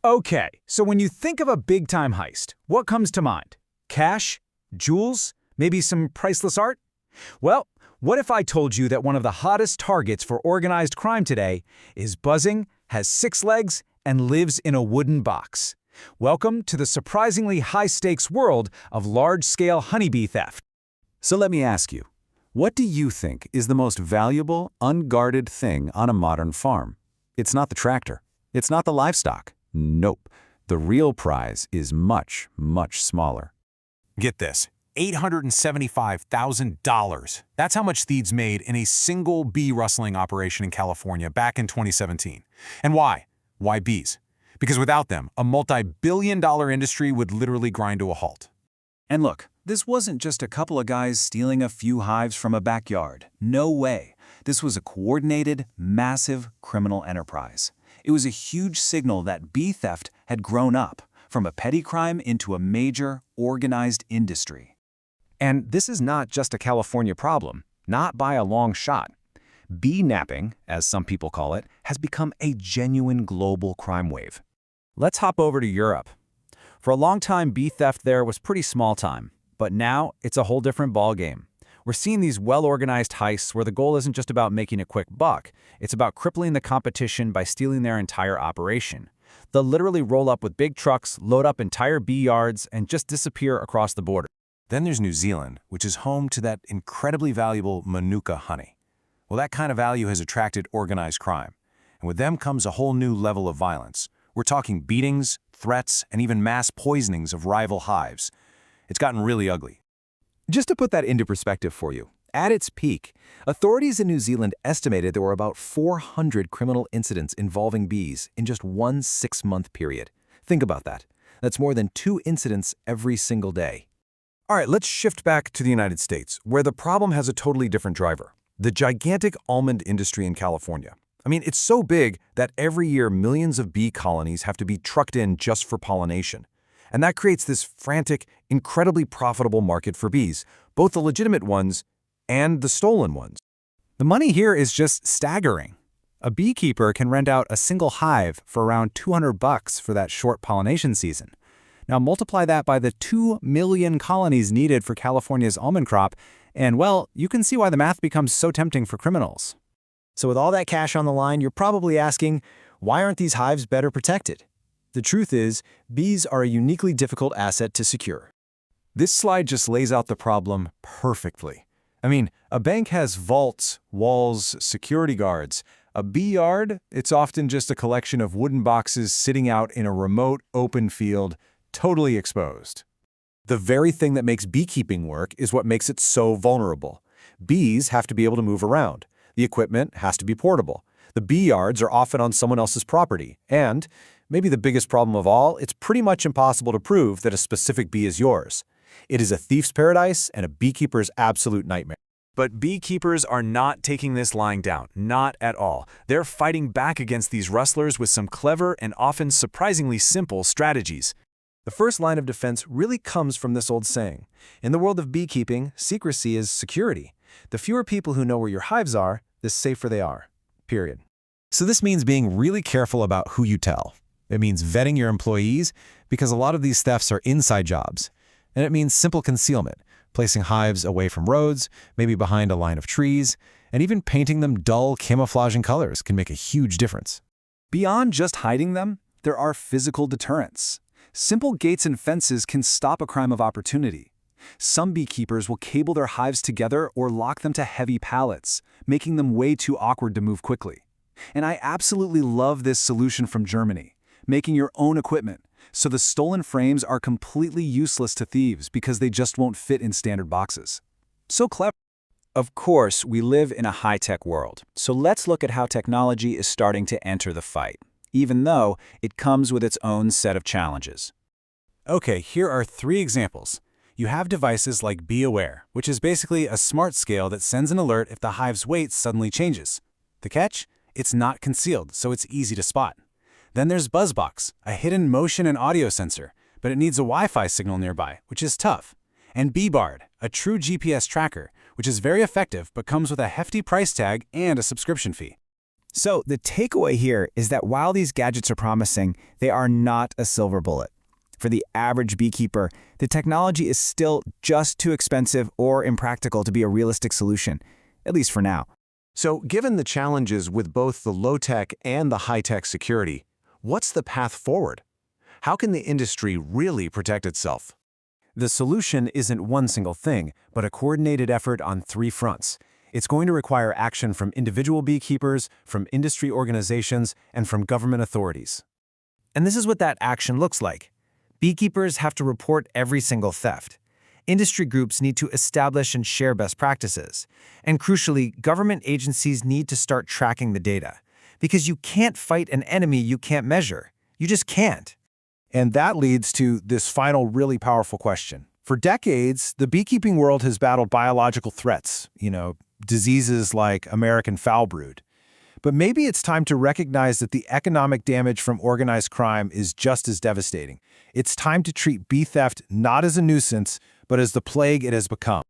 Okay, so when you think of a big-time heist, what comes to mind? Cash? Jewels? Maybe some priceless art? Well, what if I told you that one of the hottest targets for organized crime today is buzzing, has 6 legs, and lives in a wooden box? Welcome to the surprisingly high-stakes world of large-scale honeybee theft. So let me ask you, what do you think is the most valuable, unguarded thing on a modern farm? It's not the tractor. It's not the livestock. Nope. The real prize is much, much smaller. Get this, $875,000. That's how much thieves made in a single bee rustling operation in California back in 2017. And why? Why bees? Because without them, a multi-billion-dollar industry would literally grind to a halt. And look, this wasn't just a couple of guys stealing a few hives from a backyard. No way. This was a coordinated, massive criminal enterprise. It was a huge signal that bee theft had grown up from a petty crime into a major, organized industry. And this is not just a California problem, not by a long shot. Bee napping, as some people call it, has become a genuine global crime wave. Let's hop over to Europe. For a long time, bee theft there was pretty small time, but now it's a whole different ballgame. We're seeing these well-organized heists where the goal isn't just about making a quick buck, it's about crippling the competition by stealing their entire operation. They'll literally roll up with big trucks, load up entire bee yards, and just disappear across the border. Then there's New Zealand, which is home to that incredibly valuable Manuka honey. Well, that kind of value has attracted organized crime, and with them comes a whole new level of violence. We're talking beatings, threats, and even mass poisonings of rival hives. It's gotten really ugly. Just to put that into perspective for you, at its peak, authorities in New Zealand estimated there were about 400 criminal incidents involving bees in just one 6-month period. Think about that. That's more than 2 incidents every single day. All right, let's shift back to the United States, where the problem has a totally different driver. The gigantic almond industry in California. I mean, it's so big that every year millions of bee colonies have to be trucked in just for pollination. And that creates this frantic, incredibly profitable market for bees, both the legitimate ones and the stolen ones. The money here is just staggering. A beekeeper can rent out a single hive for around $200 for that short pollination season. Now multiply that by the 2 million colonies needed for California's almond crop, and well, you can see why the math becomes so tempting for criminals. So with all that cash on the line, you're probably asking, why aren't these hives better protected? The truth is, bees are a uniquely difficult asset to secure. This slide just lays out the problem perfectly. I mean, a bank has vaults, walls, security guards. A bee yard, it's often just a collection of wooden boxes sitting out in a remote, open field, totally exposed. The very thing that makes beekeeping work is what makes it so vulnerable. Bees have to be able to move around. The equipment has to be portable. The bee yards are often on someone else's property, and maybe the biggest problem of all, it's pretty much impossible to prove that a specific bee is yours. It is a thief's paradise and a beekeeper's absolute nightmare. But beekeepers are not taking this lying down, not at all. They're fighting back against these rustlers with some clever and often surprisingly simple strategies. The first line of defense really comes from this old saying. In the world of beekeeping, secrecy is security. The fewer people who know where your hives are, the safer they are. Period. So this means being really careful about who you tell. It means vetting your employees, because a lot of these thefts are inside jobs. And it means simple concealment, placing hives away from roads, maybe behind a line of trees, and even painting them dull, camouflaging colors can make a huge difference. Beyond just hiding them, there are physical deterrents. Simple gates and fences can stop a crime of opportunity. Some beekeepers will cable their hives together or lock them to heavy pallets, making them way too awkward to move quickly. And I absolutely love this solution from Germany, making your own equipment, so the stolen frames are completely useless to thieves because they just won't fit in standard boxes. So clever. Of course, we live in a high-tech world, so let's look at how technology is starting to enter the fight, even though it comes with its own set of challenges. Okay, here are 3 examples. You have devices like Be Aware, which is basically a smart scale that sends an alert if the hive's weight suddenly changes. The catch? It's not concealed, so it's easy to spot. Then there's BuzzBox, a hidden motion and audio sensor, but it needs a Wi-Fi signal nearby, which is tough. And BeeBard, a true GPS tracker, which is very effective but comes with a hefty price tag and a subscription fee. So the takeaway here is that while these gadgets are promising, they are not a silver bullet. For the average beekeeper, the technology is still just too expensive or impractical to be a realistic solution, at least for now. So, given the challenges with both the low-tech and the high-tech security, what's the path forward? How can the industry really protect itself? The solution isn't one single thing, but a coordinated effort on 3 fronts. It's going to require action from individual beekeepers, from industry organizations, and from government authorities. And this is what that action looks like. Beekeepers have to report every single theft. Industry groups need to establish and share best practices. And crucially, government agencies need to start tracking the data. Because you can't fight an enemy you can't measure. You just can't. And that leads to this final really powerful question. For decades, the beekeeping world has battled biological threats, diseases like American foul brood. But maybe it's time to recognize that the economic damage from organized crime is just as devastating. It's time to treat bee theft not as a nuisance, but as the plague it has become.